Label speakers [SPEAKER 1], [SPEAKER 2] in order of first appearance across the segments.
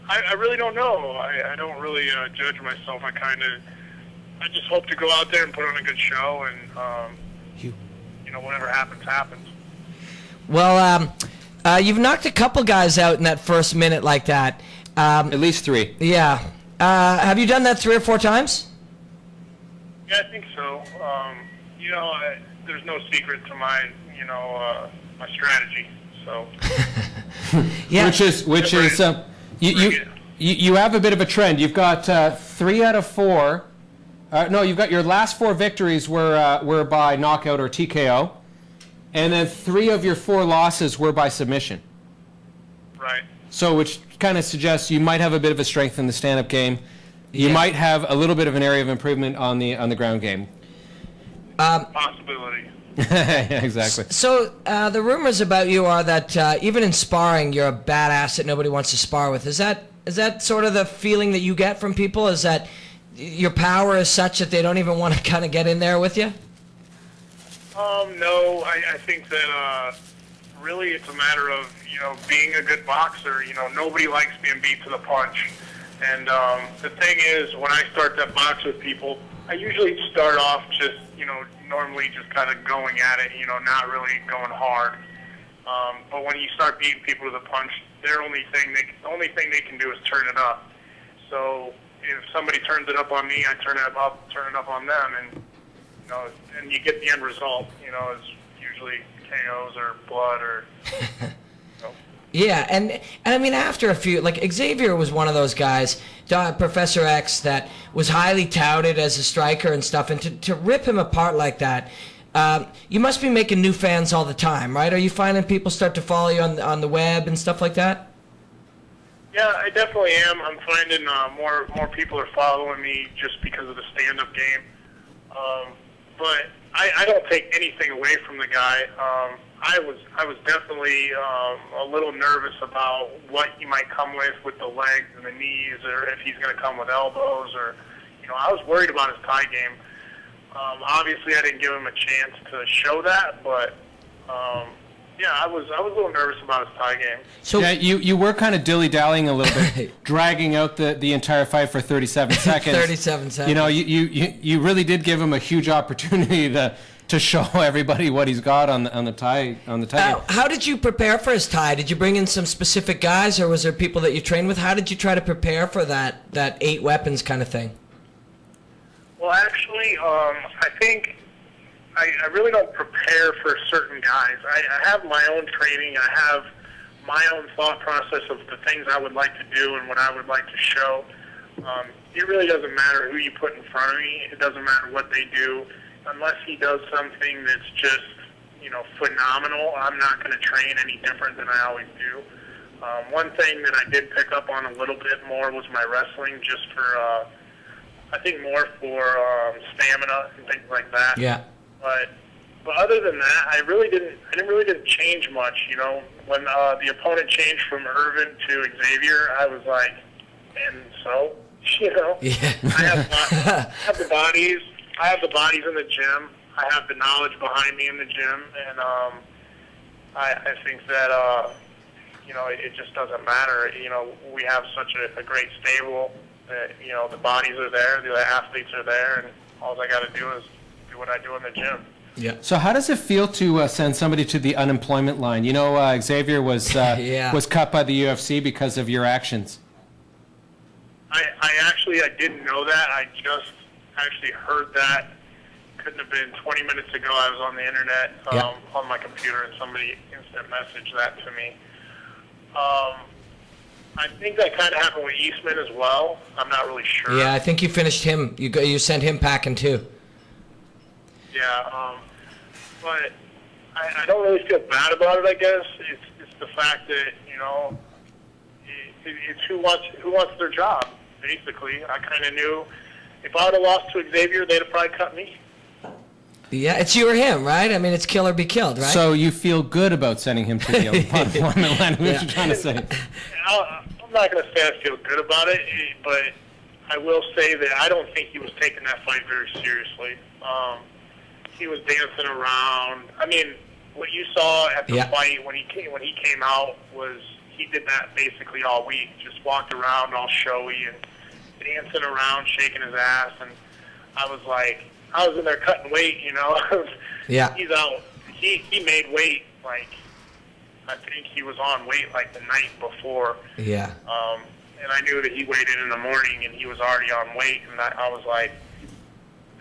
[SPEAKER 1] I really don't know. I don't really judge myself. I just hope to go out there and put on a good show, and whatever happens, happens.
[SPEAKER 2] Well, you've knocked a couple guys out in that first minute like that.
[SPEAKER 3] At least 3.
[SPEAKER 2] Yeah. Have you done that 3 or 4 times?
[SPEAKER 1] Yeah, I think so. There's no secret to my strategy. So.
[SPEAKER 2] Yeah.
[SPEAKER 3] Which is you have a bit of a trend. You've got 3 out of 4. No, you've got your last 4 victories were by knockout or TKO, and then 3 of your 4 losses were by submission.
[SPEAKER 1] Right.
[SPEAKER 3] So, which kind of suggests you might have a bit of a strength in the stand-up game. You might have a little bit of an area of improvement on the ground game.
[SPEAKER 1] Possibility.
[SPEAKER 3] Yeah, exactly.
[SPEAKER 2] So the rumors about you are that even in sparring, you're a badass that nobody wants to spar with. Is that sort of the feeling that you get from people? Is that your power is such that they don't even want to kind of get in there with you?
[SPEAKER 1] No, I think that really it's a matter of being a good boxer. Nobody likes being beat to the punch. And the thing is, when I start to box with people, I usually start off just, normally just kind of going at it, not really going hard. But when you start beating people to the punch, the only thing they can do is turn it up. So if somebody turns it up on me, I turn it up on them, and and you get the end result. It's usually KOs or blood or.
[SPEAKER 2] Yeah, and I mean, after a few, like Xavier was one of those guys, Professor X, that was highly touted as a striker and stuff, and to rip him apart like that, you must be making new fans all the time, right? Are you finding people start to follow you on the web and stuff like that?
[SPEAKER 1] Yeah, I definitely am. I'm finding more people are following me just because of the stand-up game. But I don't take anything away from the guy. I was definitely a little nervous about what he might come with the legs and the knees, or if he's going to come with elbows, or I was worried about his Thai game. Obviously, I didn't give him a chance to show that, but yeah, I was a little nervous about his Thai game.
[SPEAKER 3] So yeah, you were kind of dilly-dallying a little bit, dragging out the entire fight for 37 seconds.
[SPEAKER 2] 37 seconds.
[SPEAKER 3] You really did give him a huge opportunity to show everybody what he's got on the Thai game.
[SPEAKER 2] How did you prepare for his Thai? Did you bring in some specific guys, or was there people that you trained with? How did you try to prepare for that 8 weapons kind of thing?
[SPEAKER 1] Well, actually, I think I really don't prepare for certain guys. I have my own training. I have my own thought process of the things I would like to do and what I would like to show. It really doesn't matter who you put in front of me. It doesn't matter what they do. Unless he does something that's just, phenomenal, I'm not going to train any different than I always do. One thing that I did pick up on a little bit more was my wrestling, just for, I think more for stamina and things like that.
[SPEAKER 2] Yeah.
[SPEAKER 1] But other than that, I didn't change much. When the opponent changed from Irvin to Xavier, I was like, and so,
[SPEAKER 2] Yeah.
[SPEAKER 1] I have the bodies. I have the bodies in the gym. I have the knowledge behind me in the gym, and I think that it just doesn't matter. We have such a great stable that the bodies are there, the athletes are there, and all I got to do is do what I do in the gym.
[SPEAKER 2] Yeah.
[SPEAKER 3] So how does it feel to send somebody to the unemployment line? Xavier was was cut by the UFC because of your actions.
[SPEAKER 1] I didn't know that. I just actually heard that. Couldn't have been 20 minutes ago. I was on the internet on my computer, and somebody instant messaged that to me. I think that kind of happened with Eastman as well. I'm not really sure.
[SPEAKER 2] Yeah, I think you finished him. You sent him packing too.
[SPEAKER 1] Yeah, but I don't really feel bad about it. I guess it's the fact that it's who wants their job. Basically, I kind of knew if I would have lost to Xavier, they'd have probably cut me.
[SPEAKER 2] Yeah, it's you or him, right? I mean, it's kill or be killed, right?
[SPEAKER 3] So you feel good about sending him to the unemployment line? What you trying to say?
[SPEAKER 1] I'm not going to say I feel good about it, but I will say that I don't think he was taking that fight very seriously. He was dancing around. I mean, what you saw at the fight when he came out was he did that basically all week. Just walked around all showy and dancing around, shaking his ass, and I was like, I was in there cutting weight, you know.
[SPEAKER 2] Yeah.
[SPEAKER 1] He's out. He made weight, like, I think he was on weight like the night before.
[SPEAKER 2] Yeah.
[SPEAKER 1] And I knew that he weighed in the morning, and he was already on weight, and I was like,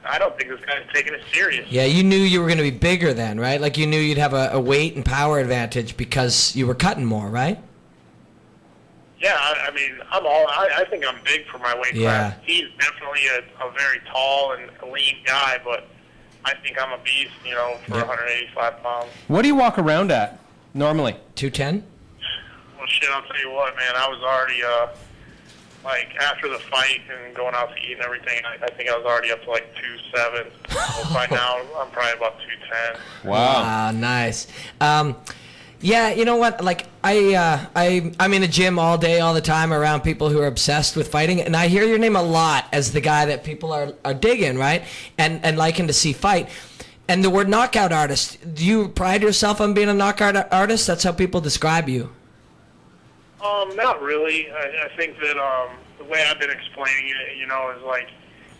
[SPEAKER 1] I don't think this guy's taking it serious.
[SPEAKER 2] Yeah, you knew you were going to be bigger then, right? Like you knew you'd have a weight and power advantage because you were cutting more, right?
[SPEAKER 1] Yeah, I mean, I think I'm big for my weight class. He's definitely a very tall and lean guy, but I think I'm a beast, you know, for 185 pounds.
[SPEAKER 3] What do you walk around at normally?
[SPEAKER 2] 210?
[SPEAKER 1] Well, shit, I'll tell you what, man. I was already, like, after the fight and going out to eat and everything, I think I was already up to, like, 2.7. So by now, I'm probably about 210.
[SPEAKER 3] Wow.
[SPEAKER 2] Nice. Yeah, you know what? Like I'm in a gym all day, all the time, around people who are obsessed with fighting, and I hear your name a lot as the guy that people are digging, right? And liking to see fight. And the word knockout artist. Do you pride yourself on being a knockout artist? That's how people describe you.
[SPEAKER 1] Not really. I think that the way I've been explaining it, you know, is like,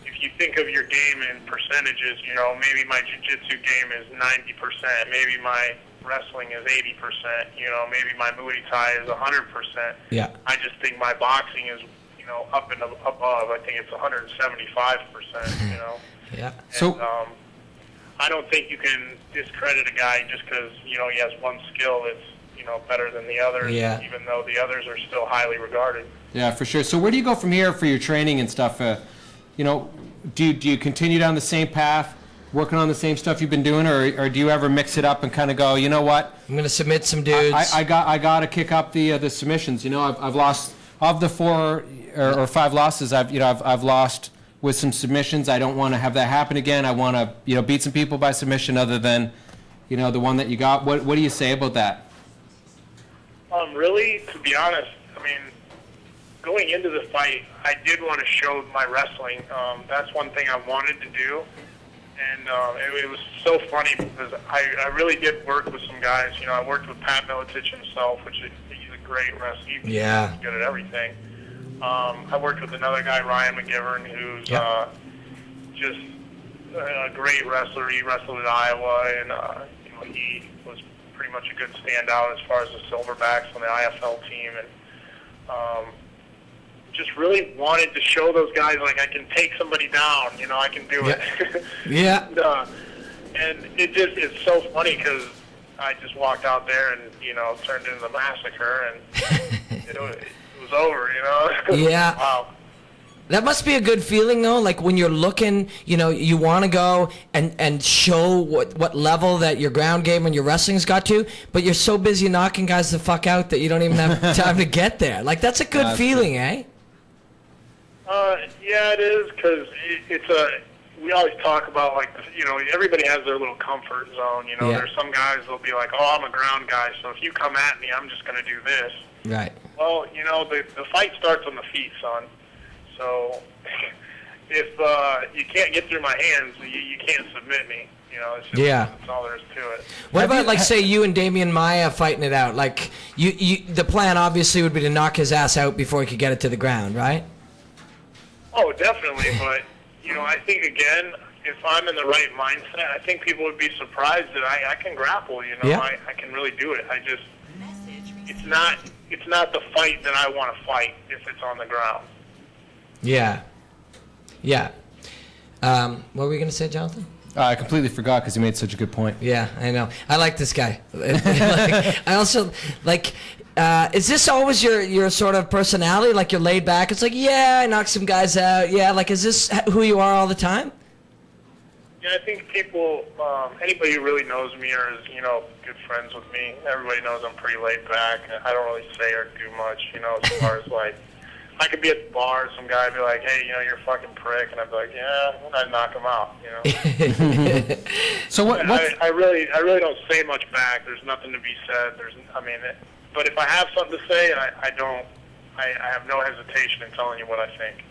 [SPEAKER 1] if you think of your game in percentages, you know, maybe my jiu-jitsu game is 90%, maybe my wrestling is 80%, you know, maybe my Muay Thai is 100%.
[SPEAKER 2] Yeah.
[SPEAKER 1] I just think my boxing is, you know, up and above. I think it's 175%, you know.
[SPEAKER 2] Yeah.
[SPEAKER 1] And,
[SPEAKER 3] So
[SPEAKER 1] I don't think you can discredit a guy just because, you know, he has one skill that's, you know, better than the others, even though the others are still highly regarded.
[SPEAKER 3] Yeah, for sure. So where do you go from here for your training and stuff? You know, do you continue down the same path, working on the same stuff you've been doing, or do you ever mix it up and kind of go, you know what?
[SPEAKER 2] I'm gonna submit some dudes.
[SPEAKER 3] I got to kick up the submissions. You know, I've lost of the 4 or 5 losses. I've lost with some submissions. I don't want to have that happen again. I want to, you know, beat some people by submission other than, you know, the one that you got. What do you say about that?
[SPEAKER 1] Really, to be honest, I mean, going into the fight, I did want to show my wrestling. That's one thing I wanted to do. And it was so funny because I really did work with some guys. You know, I worked with Pat Miletich himself, which he's a great wrestler. He's good at everything. I worked with another guy, Ryan McGivern, who's just a great wrestler. He wrestled at Iowa, and you know, he was pretty much a good standout as far as the Silverbacks on the IFL team. And just really wanted to show those guys, like, I can take somebody down, you know, I can do it.
[SPEAKER 2] Yeah.
[SPEAKER 1] And it's so funny because I just walked out there and, you know, turned into the Massacre, and it was over, you know.
[SPEAKER 2] Yeah.
[SPEAKER 1] Wow.
[SPEAKER 2] That must be a good feeling, though, like when you're looking, you know, you want to go and show what level that your ground game and your wrestling's got to, but you're so busy knocking guys the fuck out that you don't even have time to get there. Like, that's a good feeling, eh?
[SPEAKER 1] Yeah, it is, because we always talk about, like, you know, everybody has their little comfort zone, you know. There's some guys that'll be like, oh, I'm a ground guy, so if you come at me, I'm just going to do this.
[SPEAKER 2] Right.
[SPEAKER 1] Well, you know, the fight starts on the feet, son. So if you can't get through my hands, you can't submit me. You know, it's just, that's all there is to it.
[SPEAKER 2] What about, like, say you and Damian Maia fighting it out? Like, the plan obviously would be to knock his ass out before he could get it to the ground, right?
[SPEAKER 1] Oh, definitely. But, you know, I think, again, if I'm in the right mindset, I think people would be surprised that I can grapple, you know. I can really do it. I just, it's not the fight that I want to fight if it's on the ground. Yeah.
[SPEAKER 2] What were we going to say, Jonathan?
[SPEAKER 3] I completely forgot because you made such a good point.
[SPEAKER 2] Yeah, I know. I like this guy. I also, like, is this always your sort of personality? Like, you're laid back? It's like, yeah, I knock some guys out. Yeah, like, is this who you are all the time?
[SPEAKER 1] Yeah, I think people, anybody who really knows me or is, you know, good friends with me, everybody knows I'm pretty laid back. I don't really say or do much, you know, as far as, like, I could be at the bar, some guy would be like, hey, you know, you're a fucking prick, and I'd be like, yeah, and I'd knock him out, you know.
[SPEAKER 3] So
[SPEAKER 1] I really don't say much back. There's nothing to be said. But if I have something to say, I have no hesitation in telling you what I think.